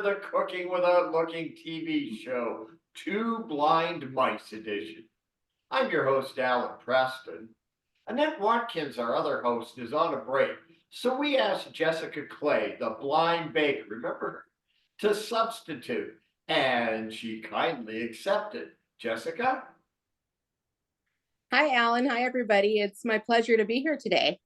The Cooking Without Looking TV show, Two Blind Mice edition. I'm your host, Alan Preston. Annette Watkins, our other host, is on a break, so we asked Jessica Clay, the blind baker, remember her, to substitute, and she kindly accepted. Jessica? Hi, Alan. Hi, everybody. It's my pleasure to be here today.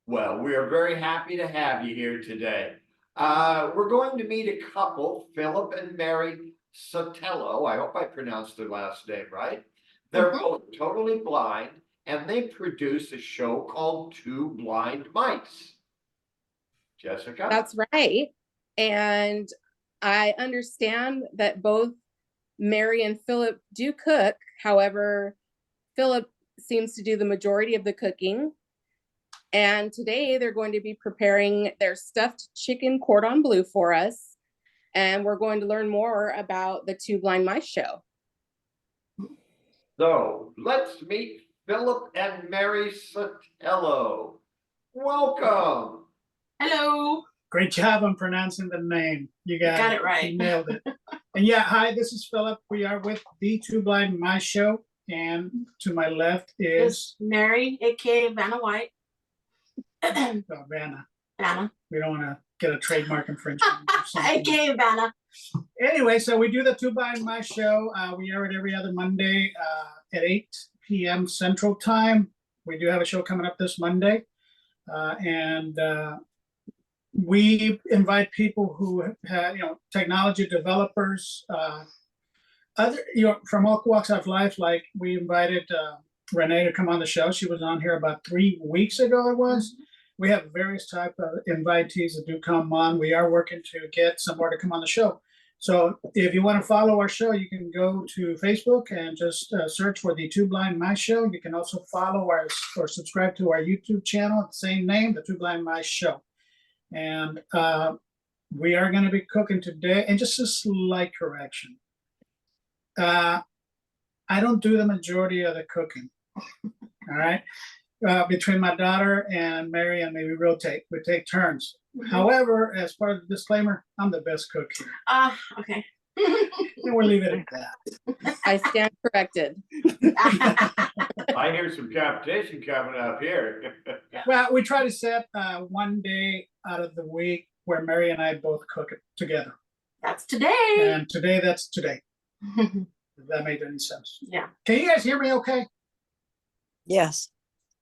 Well, we are very happy to have you here today. We're going to meet a couple, Philip and Mary Sotelo. I hope I pronounced their last name right. They're both totally blind, and they produce a show called Two Blind Mice. Jessica? That's right. And I understand that both Mary and Philip do cook. However, Philip seems to do the majority of the cooking. And today they're going to be preparing their stuffed chicken cordon bleu for us. And we're going to learn more about the Two Blind Mice show. So let's meet Philip and Mary Sotelo. Welcome. Hello. Great job on pronouncing the name. You got it right. You nailed it. And yeah, hi, this is Philip. We are with the Two Blind Mice show. And to my left is Mary, aka Vanna White. Vanna. Vanna. We don't want to get a trademark infringement or something. aka Vanna. Anyway, so we do the Two Blind Mice show. We air it every other Monday at 8 p.m. Central Time. We do have a show coming up this Monday. And we invite people who have, technology developers, from all walks of life. Like we invited Renee to come on the show. She was on here about 3 weeks ago. It was. We have various type of invitees that do come on. We are working to get some more to come on the show. So if you want to follow our show, you can go to Facebook and just search for the Two Blind Mice Show. You can also follow or subscribe to our YouTube channel at the same name, the Two Blind Mice Show. And we are going to be cooking today. And just a slight correction. I don't do the majority of the cooking. All right. Between my daughter and Mary and me, we rotate. We take turns. However, as part of the disclaimer, I'm the best cook here. Okay. And we'll leave it at that. I stand corrected. I hear some competition coming up here. Well, we try to set one day out of the week where Mary and I both cook it together. That's today. And today, that's today. If that made any sense. Yeah. Can you guys hear me okay? Yes.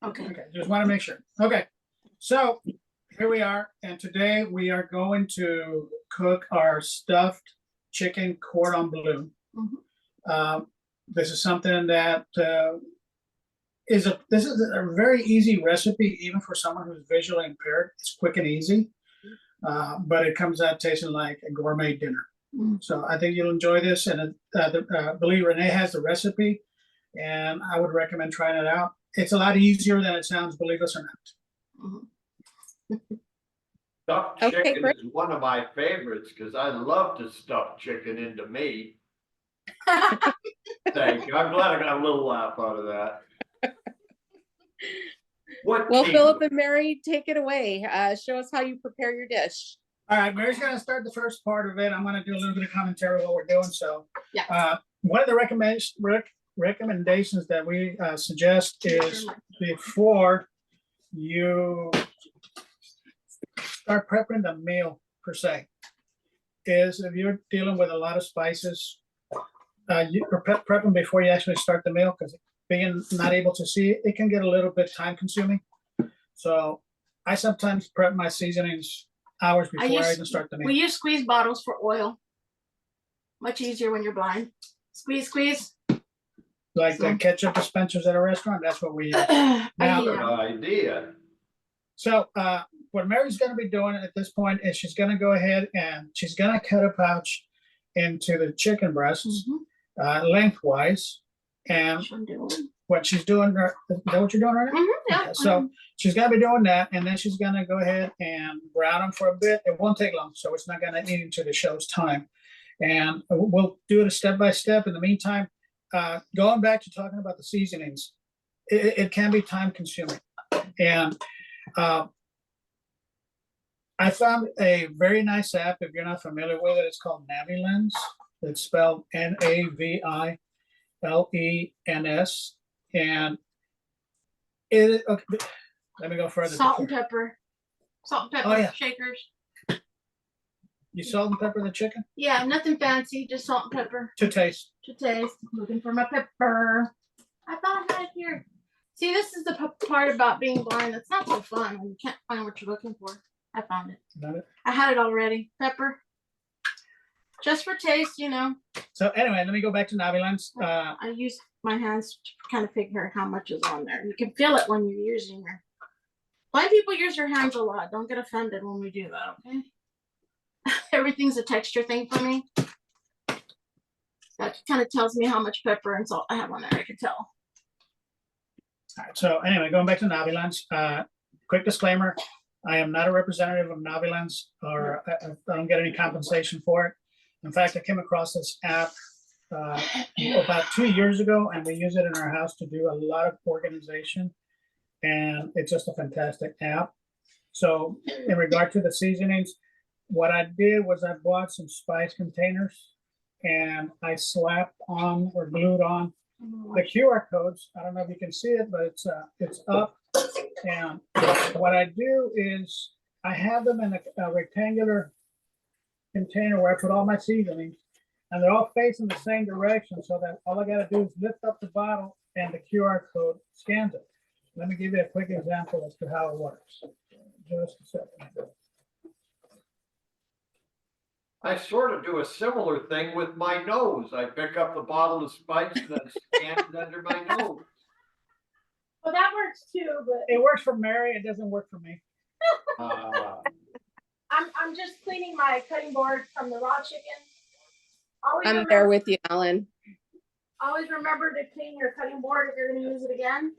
Okay. Okay, just want to make sure. Okay, so here we are, and today we are going to cook our stuffed chicken cordon bleu. This is something that this is a very easy recipe, even for someone who's visually impaired. It's quick and easy, but it comes out tasting like a gourmet dinner. So I think you'll enjoy this, and I believe Renee has the recipe, and I would recommend trying it out. It's a lot easier than it sounds, believe us or not. Stuffed chicken is one of my favorites because I love to stuff chicken into me. Thank you. I'm glad I got a little laugh out of that. Well, Philip and Mary, take it away. Show us how you prepare your dish. All right, Mary's going to start the first part of it. I'm going to do a little bit of commentary on what we're doing. So, Yeah. One of the recommendations that we suggest is before you start prepping the meal per se, is if you're dealing with a lot of spices, you prep them before you actually start the meal, because being not able to see it can get a little bit time consuming. So I sometimes prep my seasonings hours before I even start the meal. We use squeeze bottles for oil. Much easier when you're blind. Squeeze, squeeze. Like the ketchup dispensers at a restaurant, that's what we use. Good idea. So what Mary's going to be doing at this point is she's going to go ahead and she's going to cut a pouch into the chicken breasts lengthwise. And what she's doing, is that what you're doing right now? Yeah. Okay, so she's going to be doing that, and then she's going to go ahead and brown them for a bit. It won't take long, so it's not going to eat into the show's time. And we'll do it step by step. In the meantime, going back to talking about the seasonings, it can be time consuming. And I I found a very nice app. If you're not familiar with it, it's called NaviLens. It's spelled NaviLens, and okay, let me go further. Salt and pepper. Salt and pepper Oh, yeah. shakers. You salt and pepper the chicken Yeah, nothing fancy, just salt and pepper to taste. to taste. Looking for my pepper. I thought I had it here. See, this is the part about being blind. It's not so fun when you can't find what you're looking for. I found it. Got it? I had it already. Pepper. Just for taste, you know. So anyway, let me go back to NaviLens. I use my hands to kind of figure how much is on there. You can feel it when you're using your. Blind people use your hands a lot. Don't get offended when we do that, okay? Everything's a texture thing for me. That kind of tells me how much pepper and salt I have on there. I can tell. All right, so anyway, going back to NaviLens, quick disclaimer, I am not a representative of NaviLens, or I don't get any compensation for it. In fact, I came across this app about 2 years ago, and we use it in our house to do a lot of organization, and it's just a fantastic app. So in regard to the seasonings, what I did was I bought some spice containers, and I slapped on or glued on the QR codes. I don't know if you can see it, but it's up. And what I do is I have them in a rectangular container where I put all my seasonings, and they're all facing the same direction, so that all I gotta do is lift up the bottle and the QR code scans it. Let me give you a quick example as to how it works. Just a second. I sort of do a similar thing with my nose. I pick up the bottle of spice and then scan it under my nose. Well, that works too, but It works for Mary, it doesn't work for me. I'm just cleaning my cutting board from the raw chicken. I'm there with you, Alan. Always remember to clean your cutting board if you're going to use it again.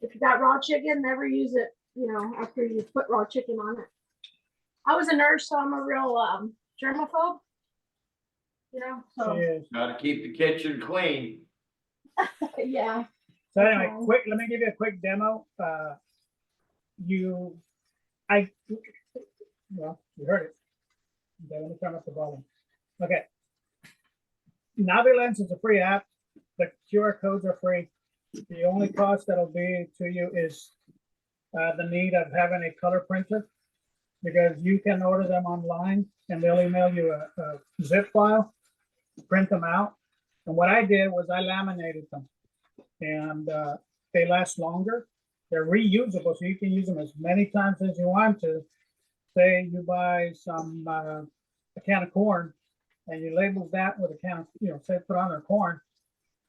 If you got raw chicken, never use it, you know, after you put raw chicken on it. I was a nurse, so I'm a real germaphobe. You know, so Yes. Gotta keep the kitchen clean. yeah. So anyway, Okay. let me give you a quick demo. You heard it. Okay, let me turn up the volume. Okay. NaviLens is a free app. The QR codes are free. The only cost that'll be to you is the need of having a color printer, because you can order them online and they'll email you a zip file, print them out. And what I did was I laminated them, and they last longer. They're reusable, so you can use them as many times as you want to. Say you buy a can of corn, and you label that with a can of, say put on their corn,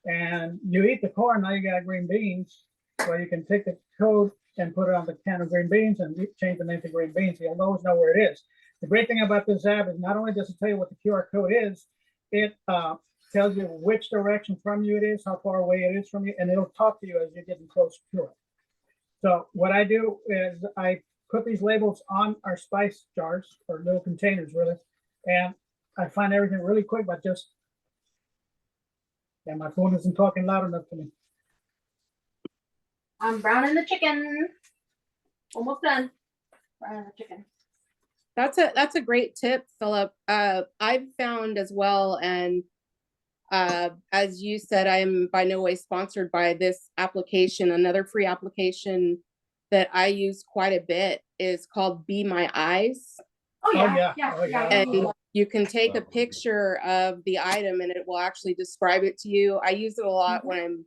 and you eat the corn, now you got green beans. Well, you can take the code and put it on the can of green beans and change the name to green beans. You'll always know where it is. The great thing about this app is not only does it tell you what the QR code is, it tells you which direction from you it is, how far away it is from you, and it'll talk to you as you're getting closer to it. So what I do is I put these labels on our spice jars, or little containers really, and I find everything really quick, but just, my phone isn't talking loud enough to me. I'm browning the chicken. Almost done. Browning the chicken. That's a great tip, Philip. I've found as well, and as you said, I'm by no way sponsored by this application. Another free application that I use quite a bit is called Be My Eyes. Oh yeah, yeah. yeah, Oh, yeah. And you can take a picture of the item and it will actually describe it to you. I use it a lot when I'm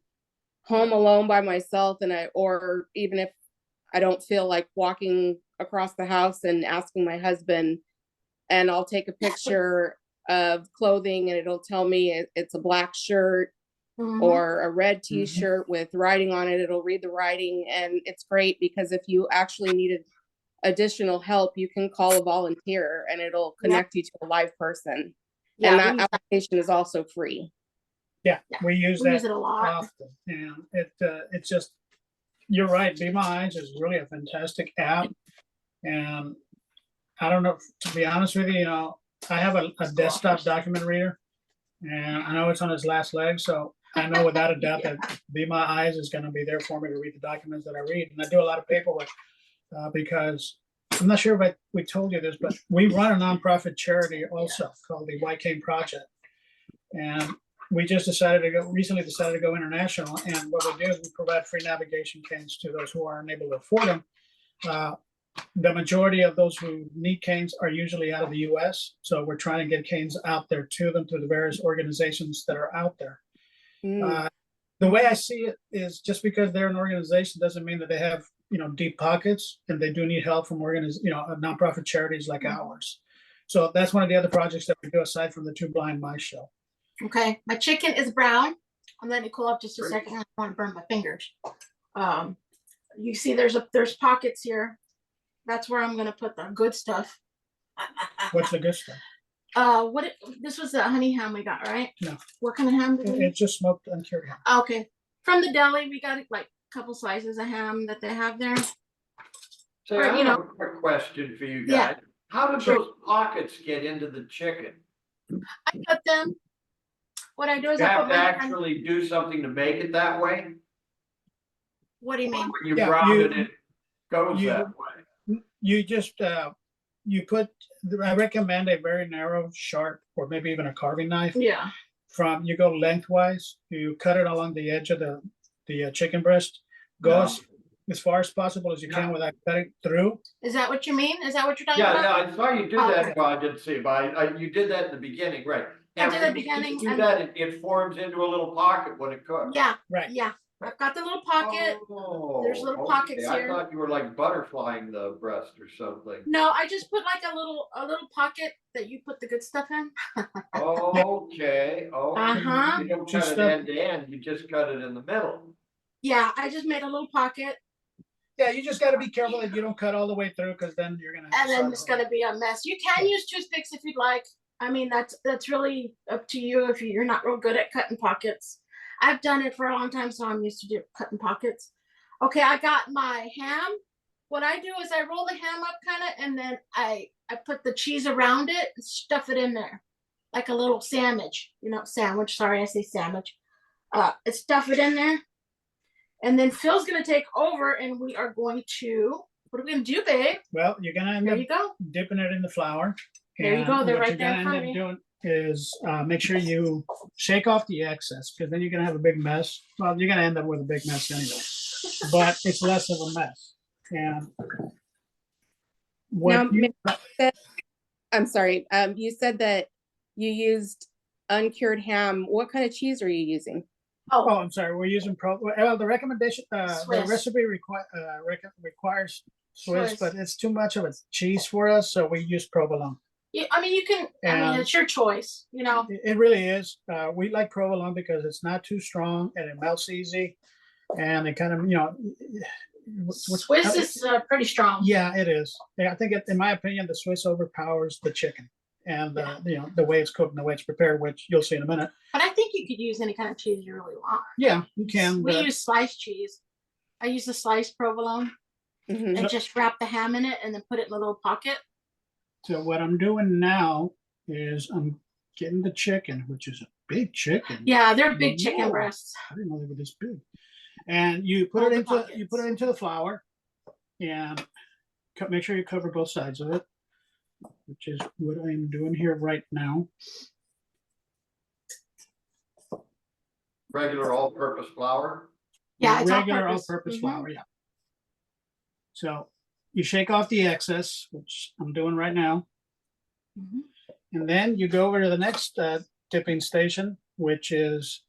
home alone by myself, or even if I don't feel like walking across the house and asking my husband, and I'll take a picture of clothing and it'll tell me it's a black shirt or a red t-shirt with writing on it. It'll read the writing, and it's great because if you actually needed additional help, you can call a volunteer and it'll connect you to a live person. Yeah, And that application is also free. Yeah, we use we that use it a lot. often, and it's just, you're right. Be My Eyes is really a fantastic app, and I don't know, to be honest with you, I have a desktop document reader, and I know it's on its last leg, so I know without a doubt that Be My Eyes is going to be there for me to read the documents that I read, and I do a lot of paperwork because I'm not sure if we told you this, but we run a nonprofit charity also called the White Cane Project. And we just recently decided to go international. And what we do is we provide free navigation canes to those who are unable to afford them. The majority of those who need canes are usually out of the US. So we're trying to get canes out there to them through the various organizations that are out there. The way I see it is just because they're an organization doesn't mean that they have, deep pockets, and they do need help from nonprofit charities like ours. So that's one of the other projects that we do aside from the Two Blind Mice show. Okay, my chicken is brown. I'm letting it cool up just a second. I don't want to burn my fingers. You see there's pockets here. That's where I'm gonna put the good stuff. What's the good stuff? This was the honey ham we got, right? No. What kind of ham did we It's just smoked uncured ham. Okay, from the deli, we got like a couple slices of ham that they have there. So Or, I you have a quick question for you Yeah. guys. How did those pockets get into the chicken? I cut them. What I do is You I have put to my hand. actually do something to make it that way? What do you mean? When you Yeah, brown it goes you- that way. You just, I recommend a very narrow, sharp, or maybe even a carving knife. Yeah. You go lengthwise, you cut it along the edge of the chicken breast, go as far as possible as you can without cutting through. Is that what you mean? Is that what you're talking Yeah, about? I saw you do Oh, that. okay. Well, I didn't see, but you did that in the beginning, right? I Now, did when at the you beginning, do and- that, it forms into a little pocket when it cooks. Yeah. Right. Yeah. I've got the little pocket. Oh, There's little okay. pockets I here. thought you were like butterflying the breast or something. No, I just put like a little pocket that you put the good stuff in. Okay, Uh-huh. You don't Just cut it stuff- end to end, you just cut it in the middle. Yeah, I just made a little pocket, Yeah, you just gotta be careful that you don't cut all the way through, because then you're gonna. and then it's gonna be a mess. You can use toothpicks if you'd like. I mean, that's really up to you if you're not real good at cutting pockets. I've done it for a long time, so I'm used to cutting pockets. Okay, I got my ham. What I do is I roll the ham up kind of, and then I put the cheese around it and stuff it in there, like a little sandwich. Sandwich. Sorry, I say sandwich. Stuff it in there, and then Phil's gonna take over, and we are going to. What are we gonna do, babe? Well, you're gonna end There up you go. dipping it in the flour. There you go, they're what right you're there in gonna front end of up doing is make sure you shake off the excess, because then you're gonna have a big mess. Well, you're gonna end up with a big mess anyway, but it's less of a mess. And Now, what you, I'm sorry, you said that you used uncured ham. What kind of cheese are you using? oh, I'm sorry, we're using well, the recommendation, the Swiss. recipe requires Swiss, Swiss. but it's too much of a cheese for us, so we use provolone. Yeah, I mean, you can. I mean, And- it's your choice. It really is. We like provolone because it's not too strong and it melts easy, and it kind of, Swiss is pretty strong. Yeah, it is. Yeah, I think, in my opinion, the Swiss overpowers the chicken, and the way it's cooked and the way it's prepared, which you'll see in a minute. But I think you could use any kind of cheese you really want. Yeah, you can. We but- use sliced cheese. I use the sliced provolone Mhm. and just wrap the ham in it and then put it in a little pocket. So what I'm doing now is I'm getting the chicken, which is a big chicken. Yeah, they're big chicken Whoa. breasts. I didn't know they were this big. And you put All it the into the flour, and make sure you cover both sides of it, which is what I'm doing here right now. Regular all-purpose flour. Yeah, it's Regular all-purpose. all-purpose Mhm. flour, yeah. So you shake off the excess, which I'm doing right now, Mhm. and then you go over to the next dipping station, which is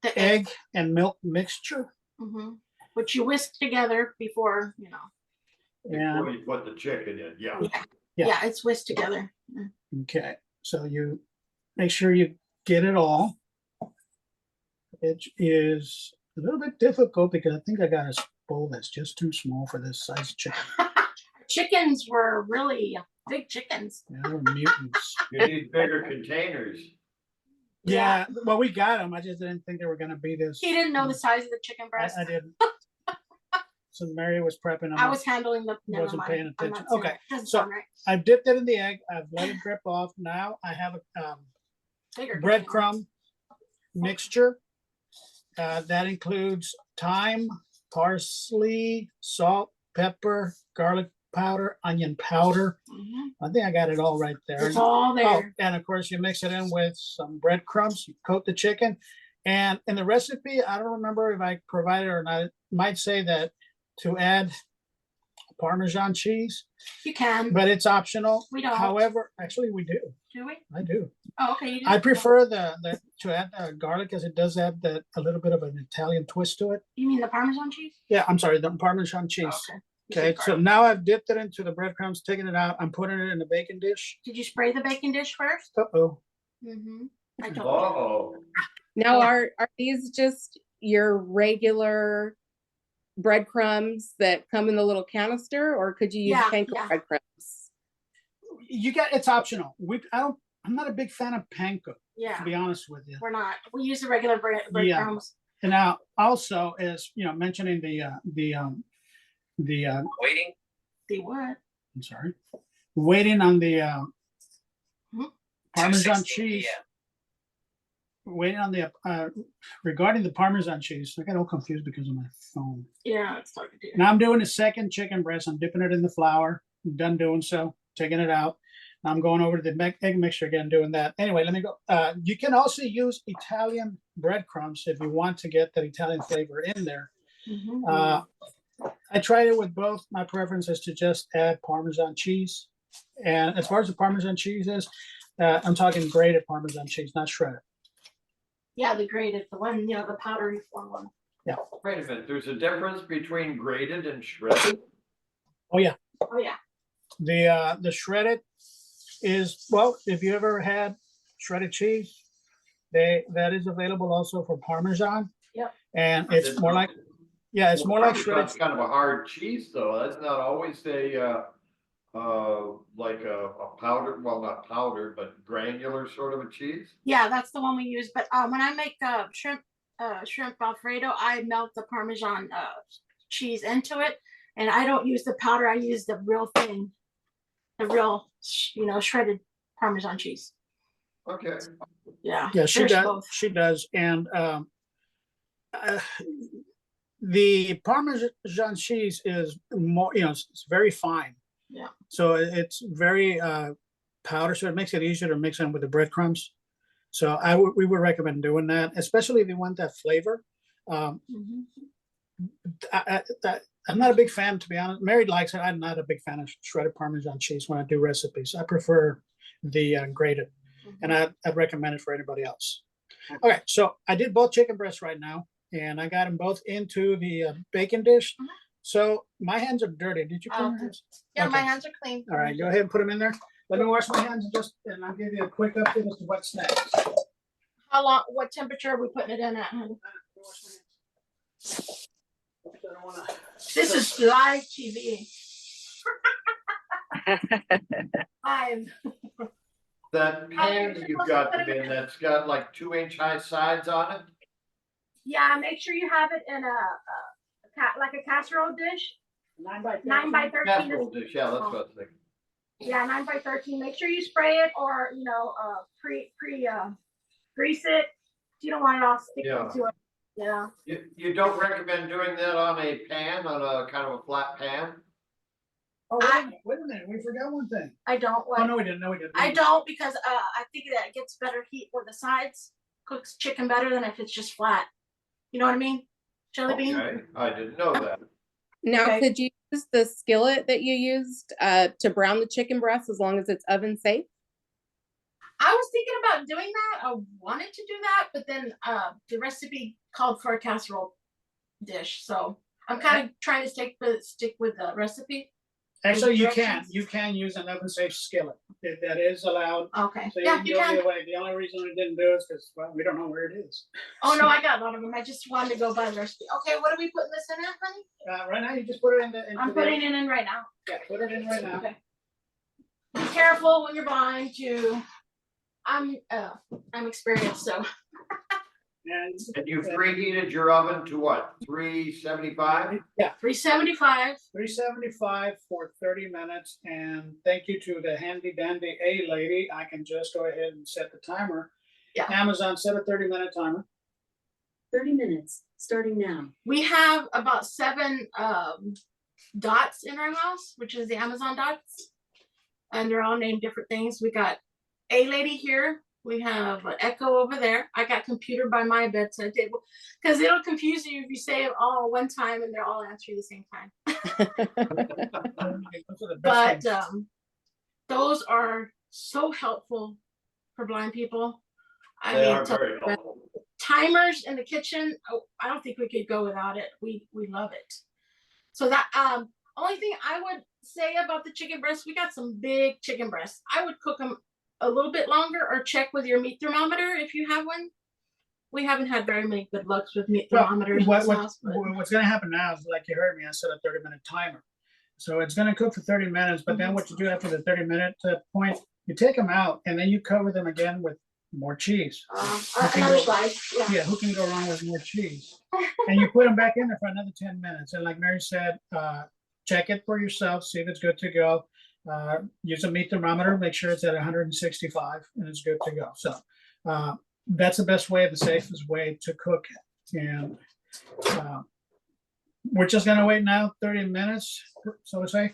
The egg and milk mixture. Mhm. Which you whisk together before, And Before you put the chicken in, yeah. Yeah. Yeah, it's whisked together. okay, so you make sure you get it all. It is a little bit difficult because I think I got a bowl that's just too small for this size chicken. Chickens were really big chickens. They're mutants. You need bigger containers. Yeah, well, we got them. I just didn't think they were gonna be this. He didn't know the size of the chicken breast. I didn't. So Mary was prepping them. I was handling the. Never Wasn't mind. paying I'm not attention. saying Okay, it. Doesn't so- sound right. I've dipped it in the egg. I've let it drip off. Now I have a Bigger breadcrumb mixture. That includes thyme, parsley, salt, pepper, garlic powder, onion powder. Mhm. I think I got it all right there. It's all Oh, there. and of course, you mix it in with some breadcrumbs, you coat the chicken. And in the recipe, I don't remember if I provided or not, it might say that to add Parmesan cheese, You can. but it's optional. We don't. However, actually, we do. Do we? I do. Oh, okay. You I just- prefer the to add garlic, as it does add that a little bit of an Italian twist to it. You mean the Parmesan cheese? Yeah, I'm sorry, the Parmesan cheese. Okay. You said Okay, so garlic. now I've dipped it into the breadcrumbs, taken it out. I'm putting it in the baking dish. Did you spray the baking dish first? Uh-oh. Mm-hmm. I told you. Oh, Now, Yeah. are these just your regular breadcrumbs that come in the little canister, or could you use Yeah, panko yeah. breadcrumbs? It's optional. I'm not a big fan of panko, to Yeah, be honest with you. we're not. We use the regular breadcrumbs. And now also is, mentioning Waiting. The what? I'm sorry, waiting on the Mhm. Parmesan 2:16 cheese. PM. Waiting on the regarding the Parmesan cheese. I got all confused because of my phone. Yeah, it's talking to you. Now I'm doing a second chicken breast. I'm dipping it in the flour. I'm done doing so, taking it out. Now I'm going over to the egg mixture again, doing that. Anyway, let me go. You can also use Italian breadcrumbs if you want to get that Italian flavor in there. Mhm. I tried it with both. My preference is to just add Parmesan cheese. And as far as the Parmesan cheese is, I'm talking grated Parmesan cheese, not shredded. Yeah, the grated, the one, the powdery form one. wait a minute, there's a difference between grated and shredded? Oh, yeah. The shredded is, well, if you ever had shredded cheese, that is available also for Parmesan. Yep. And it's more like, it's more like shredded. That's kind of a hard cheese, though. That's not always like a powder, well, not powder, but granular sort of a cheese. Yeah, that's the one we use. But when I make shrimp Alfredo, I melt the Parmesan cheese into it, and I don't use the powder. I use the real thing, the real shredded Parmesan cheese. Okay. Yeah. Yeah, she there's does. both. She does. And the Parmesan cheese is more, it's very fine. Yeah. So it's very powder, so it makes it easier to mix in with the breadcrumbs. So we would recommend doing that, especially if you want that flavor. Mhm. I'm not a big fan, to be honest. Mary likes it. I'm not a big fan of shredded Parmesan cheese when I do recipes. I prefer the grated, and I'd recommend it for anybody else. Okay, so I did both chicken breasts right now, and I got them both into the bacon dish. Mhm. So my hands are dirty. Did you clean your hands? Yeah, my Okay. hands are clean. All right, go ahead and put them in there. Let me wash my hands and I'll give you a quick update as to what's next. How long? What temperature are we putting it in at, honey? This is live TV. Live. That pan that you've got them in, that's got like 2-inch high sides on it. Yeah, make sure you have it in like a casserole dish. 9 by 13. Casserole dish, yeah, that's what I was thinking. Yeah, 9 by 13. Make sure you spray it or grease it. You don't want it all sticking Yeah. to it. Yeah. You don't recommend doing that on a pan, on a kind of a flat pan? Oh, wait a minute, we forgot one thing. I don't Oh, like. no, we didn't, I don't because I think that it gets better heat with the sides. Cooks chicken better than if it's just flat. You know what I mean? Jelly bean. Okay, I didn't know that. Now, Okay. could you use the skillet that you used to brown the chicken breast as long as it's oven safe? I was thinking about doing that. I wanted to do that, but then the recipe called for a casserole dish, so I'm kind of trying to stick with the recipe. Actually, you Directions? can use an oven safe skillet. That is allowed. Okay. So Yeah, you you can go can. either way. The only reason we didn't do it is because, well, we don't know where it is. Oh no, I got a lot of them. I just wanted to go by the recipe. Okay, what are we putting this in at, honey? Right now, you just put it in the. I'm putting it in right now. Yeah, put it in right now. Okay. Be careful when you're buying too. I'm experienced, so And you preheated your oven to what, 375? 375. 375 for 30 minutes. And thank you to the handy dandy A lady. I can just go ahead and set the timer. Yeah. Amazon set a 30-minute timer. 30 minutes, starting now. We have about 7 dots in our house, which is the Amazon dots. And they're all named different things. We got A lady here. We have an Echo over there. I got computer by my bedside table because it'll confuse you if you say it all one time and they're all answering the same time. Those are the But best things. those are so helpful for blind people. I They mean, are very helpful. timers in the kitchen. Oh, I don't think we could go without it. We love it. So that only thing I would say about the chicken breasts, we got some big chicken breasts. I would cook them a little bit longer or check with your meat thermometer if you have one. We haven't had very many good lucks with meat thermometers in this house. But What's gonna happen now is, like you heard me, I set a 30-minute timer. So it's gonna cook for 30 minutes, but then what you do after the 30-minute point, you take them out and then you cover them again with more cheese. another slice. Yeah. Yeah, who can go wrong with more cheese? And you put them back in there for another 10 minutes. And like Mary said, check it for yourself, see if it's good to go. Use a meat thermometer, make sure it's at 165 and it's good to go. So that's the best way, the safest way to cook it. And we're just gonna wait now 30 minutes, so to say,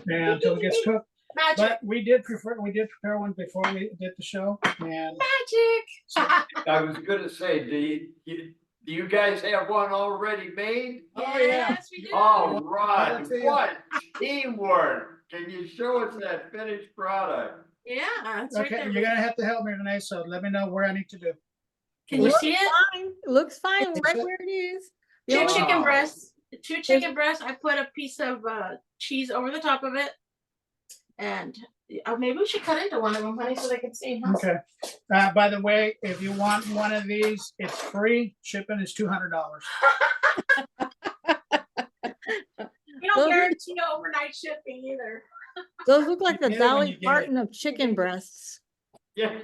and until it gets cooked. Magic. But we did prepare one before we did the show, and Magic. I was gonna say, do you guys have one already made? Oh, yeah. Yes, we do. All right, I'll tell you. what teamwork. Can you show us that finished product? Yeah, it's right okay, there. you're gonna have to help me, Renee. So let me know where I need to do. Can you see it? Fine. Looks fine right where it is. Two Wow. chicken breasts. Two chicken breasts. I put a piece of cheese over the top of it, and maybe we should cut into one of them, honey, so they can see. Huh? Okay. By the way, if you want one of these, it's free. Shipping is $200. We don't Those are- guarantee overnight shipping either. Those look like You the get it when Dolly you get Parton of chicken breasts. Yeah.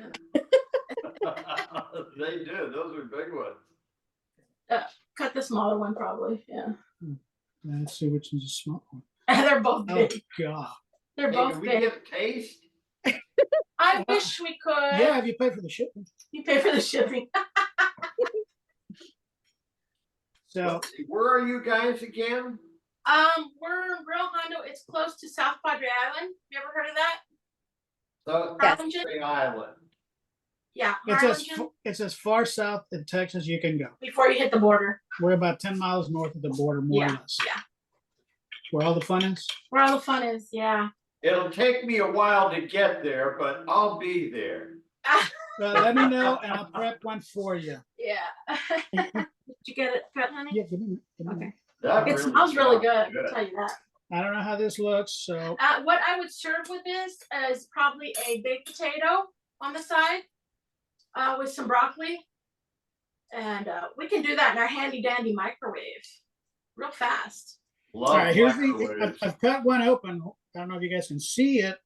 They do, those are big ones. Cut the smaller one, probably. Yeah, Let's see which one's a small one. they're both Oh big. God. They're Hey, both can we big. get a taste? I wish we could. Yeah, if you pay for the shipping. You pay for the shipping. So Let's see, where are you guys again? We're in Real Hondo. It's close to South Padre Island. You ever heard of that? South Yes. Padre Island. Yeah, it's as far south in Texas you can go. before you hit the border. We're about 10 miles north of the border, more or Yeah, less. yeah. Where all the fun is. Where all the fun is, yeah. It'll take me a while to get there, but I'll be there. Let me know and I'll prep one for you. Yeah. Did you get it cut, honey? Yeah, give me. Okay. That It smells really sounds good, I'll tell you that. I don't know how this looks, so What I would serve with this is probably a baked potato on the side with some broccoli. And we can do that in our handy dandy microwave real fast. Love all right, here's microwaves. I've cut one open. I don't know if you guys can see it.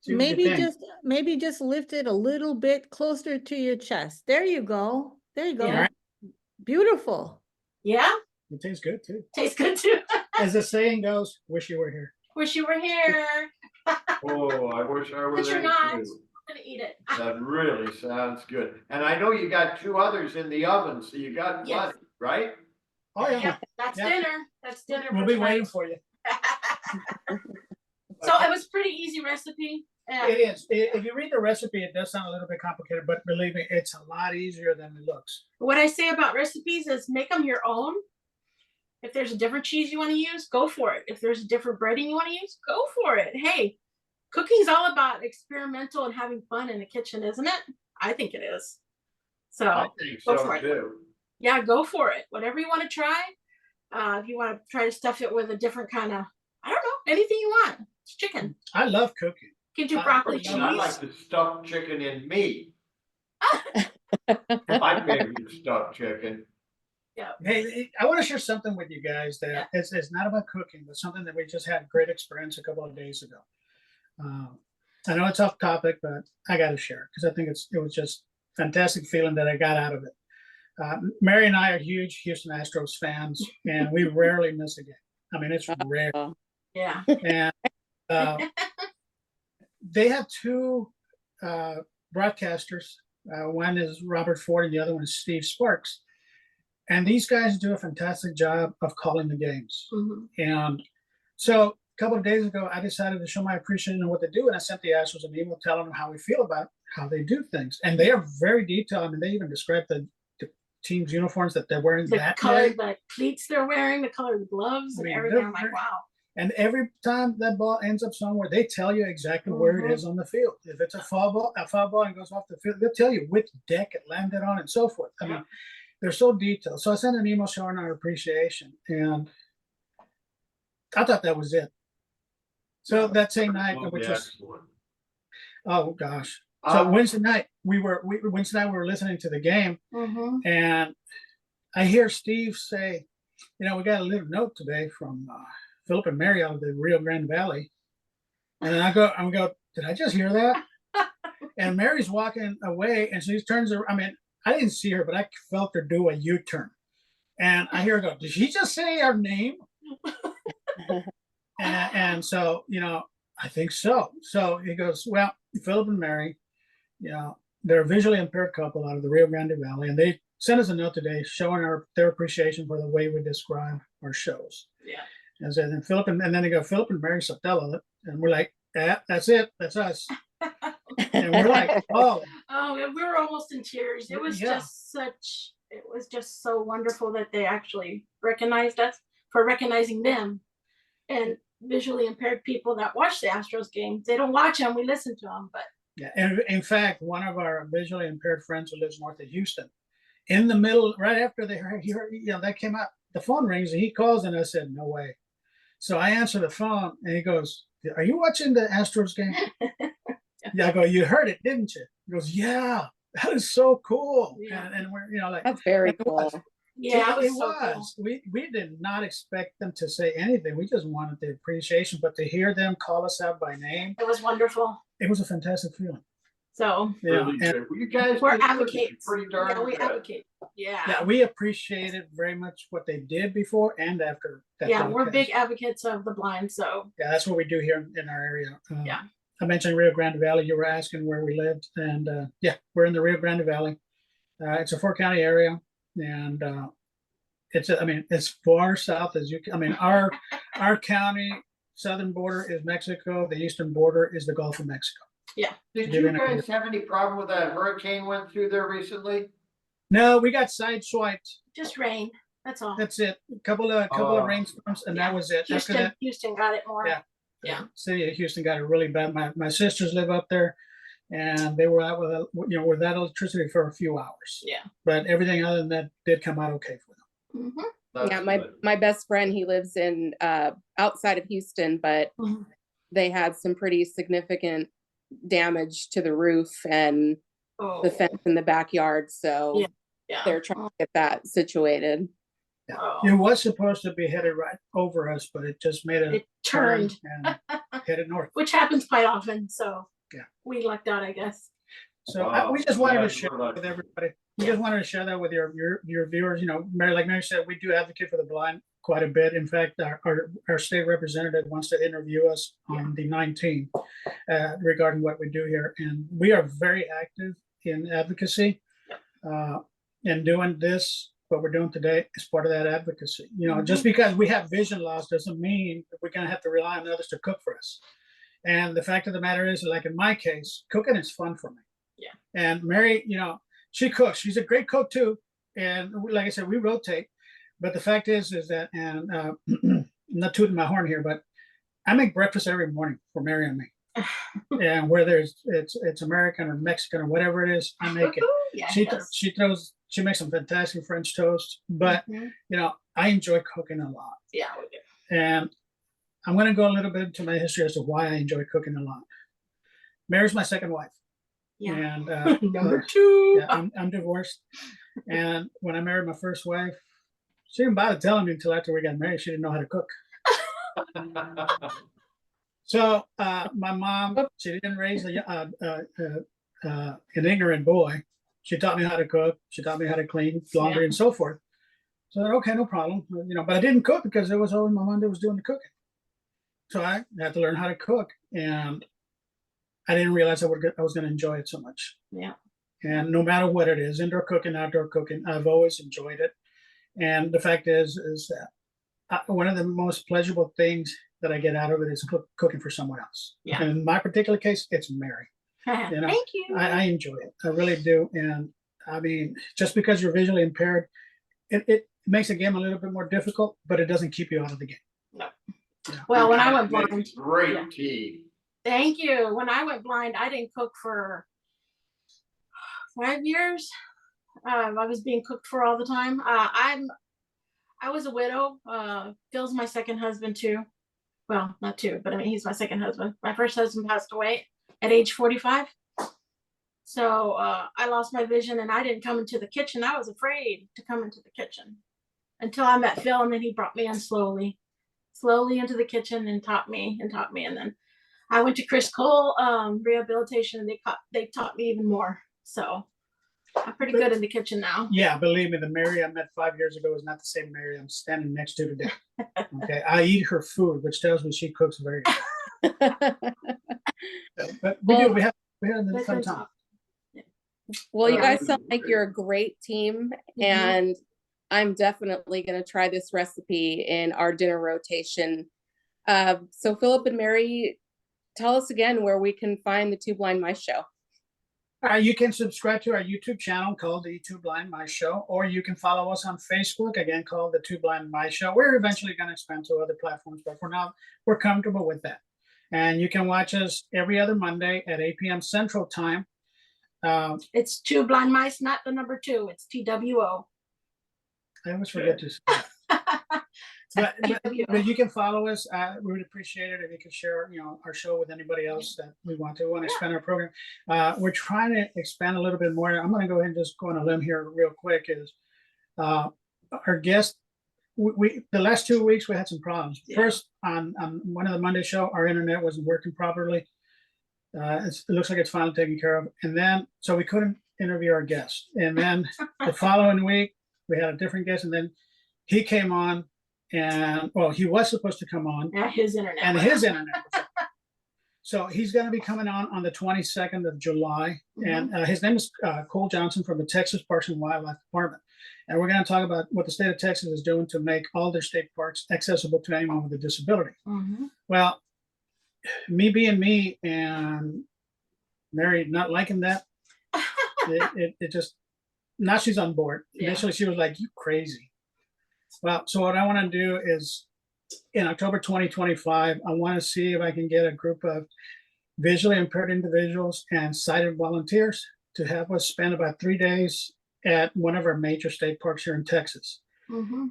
See what you think. Maybe just lift it a little bit closer to your chest. There you go. There you go. Yeah. Beautiful. Yeah, It tastes good too. tastes good too. As the saying goes, wish you were here. Wish you were here. Oh, I wish I were But you're there not. too. I'm gonna eat it. That really sounds good. And I know you got 2 others in the oven, so you got Yes. plenty, right? Oh yeah, Yep, that's Yeah. dinner. That's dinner. we'll for be tonight. waiting for you. So it was pretty easy recipe. It is. If you read the recipe, it does sound a little bit complicated, but believe me, it's a lot easier than it looks. What I say about recipes is make them your own. If there's a different cheese you want to use, go for it. If there's a different breading you want to use, go for it. Hey, cooking's all about experimental and having fun in the kitchen, isn't it? I think it is. I So think go so for it. too. yeah, go for it. Whatever you want to try. If you want to try to stuff it with a different kind of, I don't know, anything you want. It's chicken. I love cooking. You can do I broccoli know. cheese. I like the stuffed chicken in meat. I make stuffed chicken. Hey, I want to share something with you guys that it's not about cooking, but something that we just had great experience a couple of days ago. I know it's off topic, but I got to share because I think it was just fantastic feeling that I got out of it. Mary and I are huge Houston Astros fans, and we rarely miss a game. I mean, it's rare. Yeah. And they have 2 broadcasters. One is Robert Ford, and the other one is Steve Sparks. And these guys do a fantastic job of calling the games. Mhm. And So a couple of days ago, I decided to show my appreciation of what they do, and I sent the Astros an email telling them how we feel about how they do things, and they are very detailed. I mean, they even describe the team's uniforms that they're wearing The that color, day. the cleats they're wearing, the color of the gloves, I and mean, everything. they're I'm like, very- wow. And every time that ball ends up somewhere, they tell you exactly where it is on the field. If it's a foul ball and goes off the field, they'll tell you which deck it landed on and so forth. I mean, they're so detailed. So I sent an email showing our appreciation, and I thought that was it. So that same night, which was Excellent. oh gosh. So Wednesday night we were listening to the game, Mm-hmm. and I hear Steve say, "We got a little note today from Philip and Mary out of the Rio Grande Valley." And then I go, did I just hear that? And Mary's walking away, and she turns around. I mean, I didn't see her, but I felt her do a U-turn. And I hear her go, did she just say our name? and so, I think so. So he goes, well, Philip and Mary, they're a visually impaired couple out of the Rio Grande Valley, and they sent us a note today showing their appreciation for the way we describe our shows. Yeah. And so then and then they go, Philip and Mary Sotelo, and we're like, yeah, that's it, that's us. And we're like, oh, We were almost in tears. It was it was just so wonderful that they actually recognized us for recognizing them. And visually impaired people that watch the Astros games, they don't watch them, we listen to them, but yeah. And in fact, one of our visually impaired friends who lives north of Houston, in the middle, right after he heard, that came out, the phone rings and he calls, and I said, no way. So I answer the phone, and he goes, are you watching the Astros game? Yeah, I go, you heard it, didn't you? He goes, yeah, that is so cool. Yeah. And we're, like, That's very it was. cool. yeah, it it was so cool. was. We did not expect them to say anything. We just wanted the appreciation, but to hear them call us out by name, It was wonderful. it was a fantastic feeling. So Really good. Well, you guys we're did good. advocates. Pretty darn Yeah, we good. advocate. Yeah. We appreciated very much what they did before and after that. Yeah, we're broadcast. big advocates of the blind. So Yeah, that's what we do here in our area. Yeah. I mentioned Rio Grande Valley. You were asking where we lived, and we're in the Rio Grande Valley. It's a 4-county area, and it's far south as you can. I mean, our county southern border is Mexico. The eastern border is the Gulf of Mexico. Did you guys have any problem with that hurricane went through there recently? No, we got sideswiped. just rain. That's all. That's it. A couple of rainstorms, and that was it. After that, Houston got it more. Yeah. Yeah. City of Houston got it really bad. My sisters live up there, and they were out without electricity for a few hours. Yeah. But everything other than that did come out okay for them. Mm-hmm. That's Yeah, good. my best friend, he lives in outside of Houston, but Mhm. they had some pretty significant damage to the roof and Oh. the fence in the backyard. So Yeah. they're trying to get that situated. Oh. It was supposed to be headed right over us, but it just made a It turned, and headed north. which happens quite often. So Yeah. we lucked out, I guess. So Wow. we just wanted Yeah, to share we're like- with everybody. We Yeah. just wanted to share that with your viewers. Mary, like Mary said, we do advocate for the blind quite a bit. In fact, our state representative wants to interview us on the 19th regarding what we do here, and we are very active in advocacy. And doing this, what we're doing today, is part of that advocacy. Just because we have vision loss doesn't mean that we're going to have to rely on others to cook for us. And the fact of the matter is, like in my case, cooking is fun for me. Yeah. And Mary, she cooks. She's a great cook too. And like I said, we rotate. But the fact is that, and I'm not tooting my horn here, but I make breakfast every morning for Mary and me. And whether it's American or Mexican or whatever it is, I make it. Yeah, She makes some fantastic French toast. But Mhm. I enjoy cooking a lot. Yeah, we do. And I'm going to go a little bit into my history as to why I enjoy cooking a lot. Mary's my second wife. Yeah. And Number two. yeah, I'm divorced. And when I married my first wife, she didn't bother telling me until after we got married. She didn't know how to cook. So my mom, she didn't raise an ignorant boy. She taught me how to cook. She taught me how to clean laundry and so forth. So okay, no problem. But I didn't cook because it was always my mom that was doing the cooking. So I had to learn how to cook, and I didn't realize I was going to enjoy it so much. Yeah. And no matter what it is, indoor cooking, outdoor cooking, I've always enjoyed it. And the fact is that one of the most pleasurable things that I get out of it is cooking for someone else. Yeah. And in my particular case, it's Mary. You know, Thank you. I enjoy it. I really do. And I mean, just because you're visually impaired, it makes the game a little bit more difficult, but it doesn't keep you out of the game. No. Yeah. Well, when I You went guys make blind, Great yeah. team. Thank you. When I went blind, I didn't cook for 5 years. I was being cooked for all the time. I was a widow. Phil's my second husband too. Well, not two, but I mean he's my second husband. My first husband passed away at age 45. So I lost my vision and I didn't come into the kitchen. I was afraid to come into the kitchen until I met Phil, and then he brought me in slowly into the kitchen and taught me. And then I went to Chris Cole rehabilitation, and they taught me even more. So I'm pretty good in the kitchen now. Yeah, believe me, the Mary I met 5 years ago is not the same Mary I'm standing next to today. Okay, I eat her food, which tells me she cooks very good. But we Well, do. We have a That's fun on time. top. Well, you Yeah. guys sound like you're a great team, and I'm definitely going to try this recipe in our dinner rotation. So Philip and Mary, tell us again where we can find the Two Blind Mice show. You can subscribe to our YouTube channel called the Two Blind Mice Show, or you can follow us on Facebook, again called the Two Blind Mice Show. We're eventually going to expand to other platforms, but for now, we're comfortable with that. And you can watch us every other Monday at 8 p.m. Central Time. It's Two Blind Mice, not the number 2. It's TWO. I always forget to say that. But you can follow us. We would appreciate it if you could share, our show with anybody else that we want to expand our program. We're trying to expand a little bit more. I'm going to go ahead and just go on a limb here real quick. Is our guest? We the last 2 weeks we had some problems. Yeah. First, on one of the Monday show, our internet wasn't working properly. It looks like it's finally taken care of, and then so we couldn't interview our guest. And then the following week we had a different guest, and then he came on. And well, he was supposed to come on, Yeah, his internet. and his internet. So he's going to be coming on the 22nd of July, and his name is Cole Johnson from the Texas Parks and Wildlife Department. And we're going to talk about what the state of Texas is doing to make all their state parks accessible to anyone with a disability. Well, me being me and Mary not liking that, it just, now she's on board. Yeah. Initially, she was like, "You crazy." Well, so what I want to do is in October 2025, I want to see if I can get a group of visually impaired individuals and sighted volunteers to have us spend about 3 days at one of our major state parks here in Texas.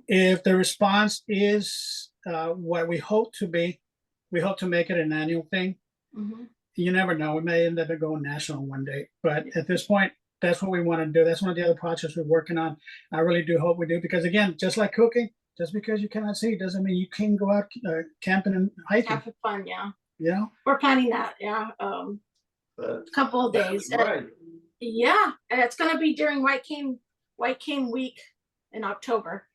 If the response is what we hope to be, we hope to make it an annual thing. You never know. We may end up going national one day. But at this point, that's what we want to do. That's one of the other projects we're working on. I really do hope we do, because again, just like cooking, just because you cannot see doesn't mean you can go out camping and hiking. Have fun, yeah. Yeah. We're planning that, yeah. Couple of days. Right. Yeah, and it's gonna be during White Cane Week in October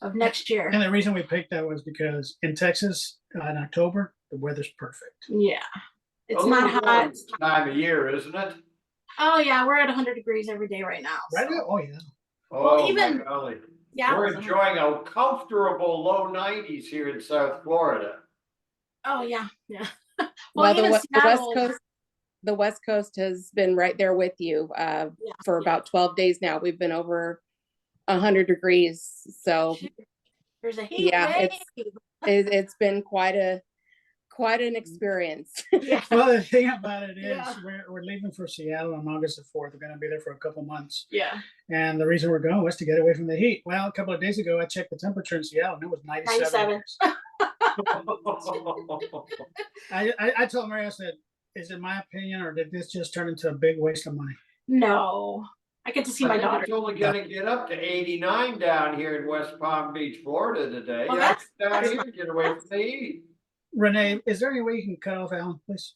of next year. And the reason we picked that was because in Texas in October, the weather's perfect. Yeah, it's not hot. Time of year, isn't it? Oh yeah, we're at 100 degrees every day right now. Right? So. Oh yeah. Oh, even- my golly. Yeah. We're enjoying a comfortable low 90s here in South Florida. Oh yeah, yeah. Well, even the West Coast has been right there with you for about 12 days now. We've been over 100 degrees. So there's a heat yeah, wave. it's been quite an experience. Yeah. Well, the thing about it is Yeah. we're leaving for Seattle on August the 4th. We're going to be there for a couple months. Yeah. And the reason we're going was to get away from the heat. Well, a couple of days ago, I checked the temperature in Seattle and it was 97. 97. I told Mary, I said, is it my opinion or did this just turn into a big waste of money? No, I get to see my daughter. It's only going to get up to 89 down here in West Palm Beach, Florida today. Well, That's down that's- here to get away from the heat. Renee, is there any way you can cut off Alan, please?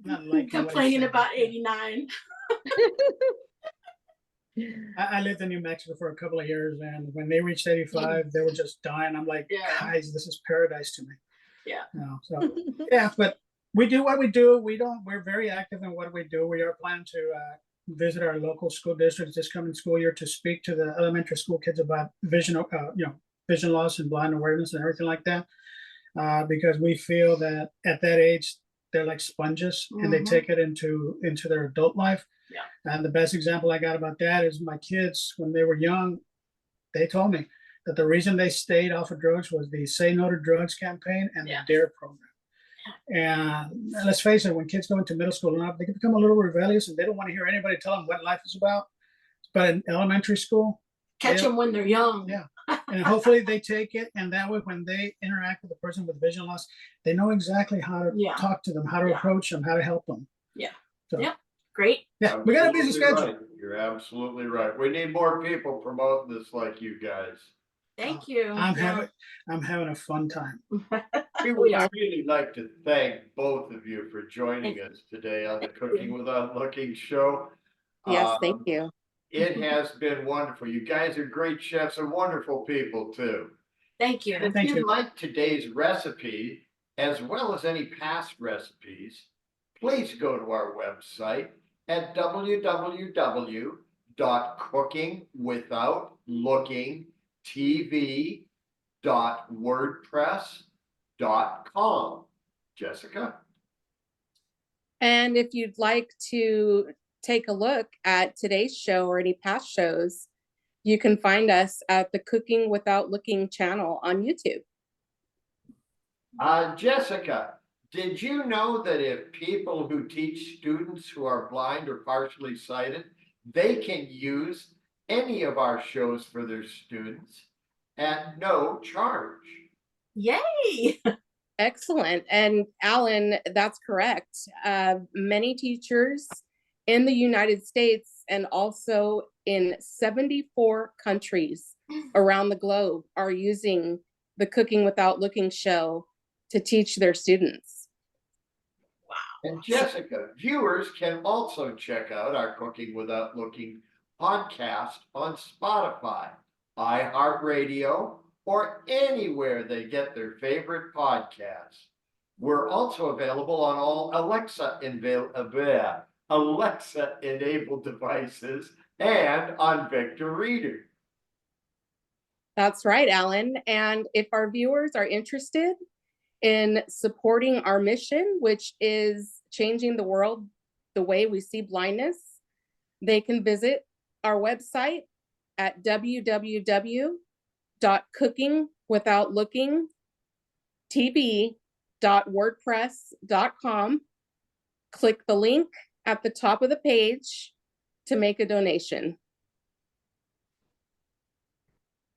Not liking what he's Complaining saying. about 89. I lived in New Mexico for a couple of years, and when they reached 85, they were just dying. I'm like, Yeah. guys, this is paradise to me. Yeah. No, so yeah, but we do what we do. We're very active in what we do. We are planning to visit our local school districts this coming school year to speak to the elementary school kids about vision, vision loss and blind awareness and everything like that. Because we feel that at that age, they're like sponges and they Mhm. take it into their adult life. Yeah. And the best example I got about that is my kids, when they were young, they told me that the reason they stayed off of drugs was the Say No to Drugs campaign and Yeah. the DARE program. And let's face it, when kids go into middle school, they can become a little rebellious and they don't want to hear anybody tell them what life is about. But in elementary school, Catch Yeah. them when they're young. Yeah. and hopefully they take it, and that way when they interact with a person with vision loss, they know exactly how to Yeah. talk to them, how to Yeah. approach them, how to help them. Yeah. So, Yep. Great. yeah, we got a busy Absolutely schedule. right. You're absolutely right. We need more people promoting this like you guys. Thank you. I'm Yeah. having a fun time. We We would are. really like to thank both of you for joining us today on the Cooking Without Looking show. Yes, thank Um, you. It has been wonderful. You guys are great chefs and wonderful people too. Thank you. And if Thank you'd you. like today's recipe, as well as any past recipes, please go to our website at www.cookingwithoutlookingtv.wordpress.com. Jessica? And if you'd like to take a look at today's show or any past shows, you can find us at the Cooking Without Looking channel on YouTube. Jessica, did you know that if people who teach students who are blind or partially sighted, they can use any of our shows for their students at no charge? Yay. Excellent. And Alan, that's correct. Many teachers in the United States and also in 74 countries around the globe are using the Cooking Without Looking show to teach their students. And Jessica, viewers can also check out our Cooking Without Looking podcast on Spotify, iHeartRadio, or anywhere they get their favorite podcasts. We're also available on all Alexa-enabled devices and on Victor Reader. That's right, Alan. And if our viewers are interested in supporting our mission, which is changing the world the way we see blindness, they can visit our website at www.cookingwithoutlookingtv.wordpress.com. Click the link at the top of the page to make a donation.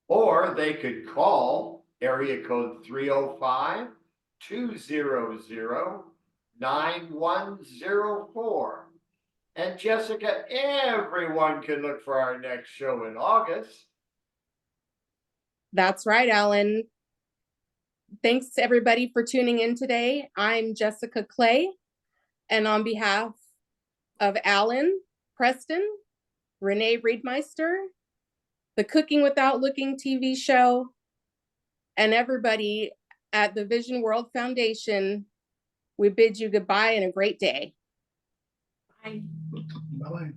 Or they could call area code 305-200-9104. And Jessica, everyone can look for our next show in August. That's right, Alan. Thanks to everybody for tuning in today. I'm Jessica Clay, and on behalf of Alan, Preston, Renee Reedmeister, the Cooking Without Looking TV show, and everybody at the Vision World Foundation, we bid you goodbye and a great day. Bye. Bye-bye.